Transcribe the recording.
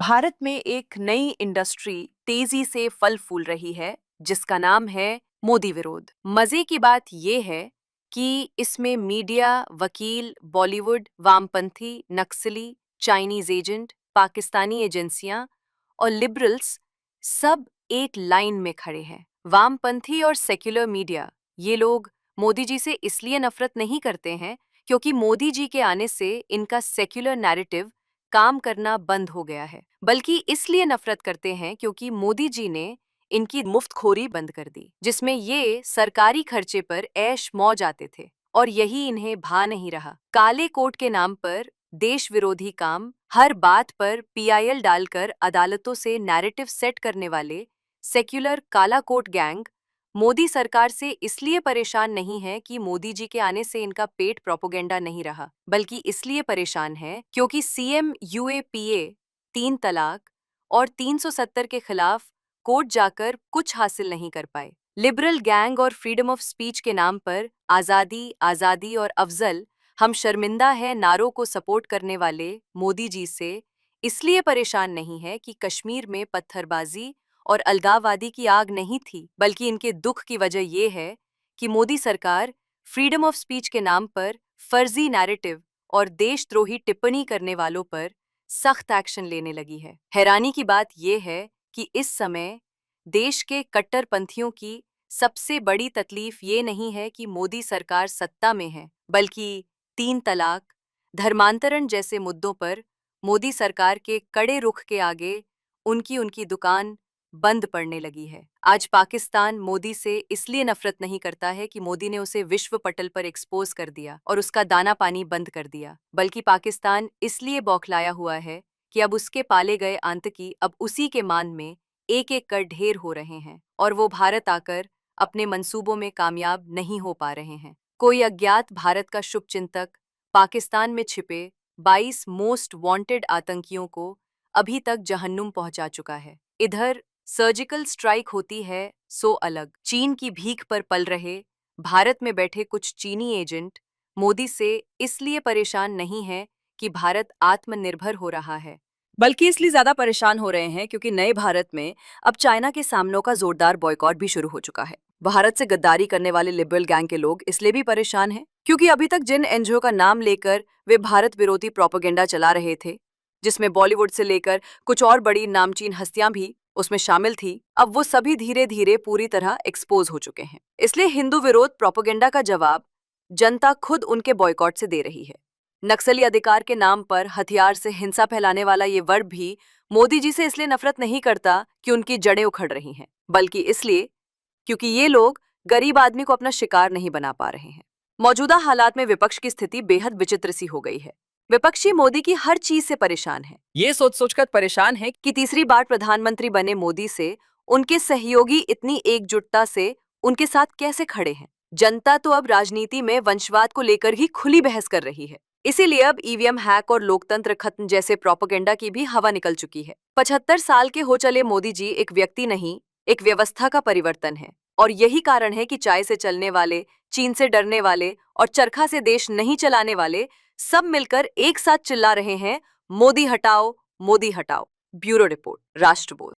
भारत में एक नई इंडस्ट्री तेजी से फल फूल रही है जिसका नाम है मोदी विरोध। मजे की बात यह है कि इसमें मीडिया, वकील, बॉलीवुड, वामपंथी, नक्सली, चाइनीज एजेंट, पाकिस्तानी एजेंसियां और लिबरल्स सब एक लाइन में खड़े हैं। वामपंथी और सेक्युलर मीडिया, ये लोग मोदी जी से इसलिए नफरत नहीं करते हैं क्योंकि मोदी जी के आने से इनका सेक्युलर नैरेटिव काम करना बंद हो गया है, बल्कि इसलिए नफरत करते हैं क्योंकि मोदी जी ने इनकी मुफ्तखोरी बंद कर दी, जिसमें ये सरकारी खर्चे पर ऐश मौज आते थे और यही इन्हें भा नहीं रहा। काले कोट के नाम पर देश विरोधी काम, हर बात पर पीआईएल डालकर अदालतों से नैरेटिव सेट करने वाले सेक्युलर काला कोट गैंग मोदी सरकार से इसलिए परेशान नहीं है कि मोदी जी के आने से इनका पेट प्रोपोगेंडा नहीं रहा, बल्कि इसलिए परेशान है क्योंकि सीएम यूएपीए 3 तलाक और 370 के खिलाफ कोर्ट जाकर कुछ हासिल नहीं कर पाए। लिबरल गैंग और फ्रीडम ऑफ स्पीच के नाम पर आज़ादी आज़ादी और अफजल हम शर्मिंदा है नारों को सपोर्ट करने वाले मोदी जी से इसलिए परेशान नहीं है कि कश्मीर में पत्थरबाजी और अलगाववादी की आग नहीं थी, बल्कि इनके दुख की वजह यह है कि मोदी सरकार फ्रीडम ऑफ स्पीच के नाम पर फर्जी नैरेटिव और देशद्रोही टिप्पणी करने वालों पर सख्त एक्शन लेने लगी है। हैरानी की बात यह है कि इस समय देश के कट्टरपंथियों की सबसे बड़ी तकलीफ ये नहीं है कि मोदी सरकार सत्ता में है, बल्कि 3 तलाक, धर्मांतरण जैसे मुद्दों पर मोदी सरकार के कड़े रुख के आगे उनकी उनकी दुकान बंद पड़ने लगी है। आज पाकिस्तान मोदी से इसलिए नफरत नहीं करता है कि मोदी ने उसे विश्व पटल पर एक्सपोज कर दिया और उसका दाना पानी बंद कर दिया, बल्कि पाकिस्तान इसलिए बौखलाया हुआ है कि अब उसके पाले गए आतंकी अब उसी के मान में एक एक कर ढेर हो रहे हैं और वो भारत आकर अपने मंसूबों में कामयाब नहीं हो पा रहे हैं। कोई अज्ञात भारत का शुभचिंतक पाकिस्तान में छिपे 22 मोस्ट वांटेड आतंकियों को अभी तक जहन्नुम पहुंचा चुका है। इधर सर्जिकल स्ट्राइक होती है सो अलग। चीन की भीख पर पल रहे भारत में बैठे कुछ चीनी एजेंट मोदी से इसलिए परेशान नहीं है कि भारत आत्मनिर्भर हो रहा है, बल्कि इसलिए ज्यादा परेशान हो रहे हैं क्योंकि नए भारत में अब चाइना के सामनों का जोरदार बॉयकॉट भी शुरू हो चुका है। भारत से गद्दारी करने वाले लिबरल गैंग के लोग इसलिए भी परेशान हैं क्योंकि अभी तक जिन एनजीओ का नाम लेकर वे भारत विरोधी प्रोपेगेंडा चला रहे थे, जिसमें बॉलीवुड से लेकर कुछ और बड़ी नामचीन हस्तियां भी उसमें शामिल थी, अब वो सभी धीरे धीरे पूरी तरह एक्सपोज हो चुके हैं। इसलिए हिंदू विरोध प्रोपेगेंडा का जवाब जनता खुद उनके बॉयकॉट से दे रही है। नक्सली अधिकार के नाम पर हथियार से हिंसा फैलाने वाला ये वर्ग भी मोदी जी से इसलिए नफरत नहीं करता कि उनकी जड़ें उखड़ रही हैं, बल्कि इसलिए क्योंकि ये लोग गरीब आदमी को अपना शिकार नहीं बना पा रहे हैं। मौजूदा हालात में विपक्ष की स्थिति बेहद विचित्र सी हो गई है। विपक्षी मोदी की हर चीज से परेशान है। ये सोच सोचकर परेशान है कि तीसरी बार प्रधानमंत्री बने मोदी से उनके सहयोगी इतनी एकजुटता से उनके साथ कैसे खड़े हैं। जनता तो अब राजनीति में वंशवाद को लेकर ही खुली बहस कर रही है। इसीलिए अब ईवीएम हैक और लोकतंत्र खत्म जैसे प्रोपेगेंडा की भी हवा निकल चुकी है। 75 साल के हो चले मोदी जी एक व्यक्ति नहीं, एक व्यवस्था का परिवर्तन है और यही कारण है कि चाय से चलने वाले, चीन से डरने वाले और चरखा से देश नहीं चलाने वाले सब मिलकर एक साथ चिल्ला रहे हैं, मोदी हटाओ, मोदी हटाओ। ब्यूरो रिपोर्ट, राष्ट्र बोल।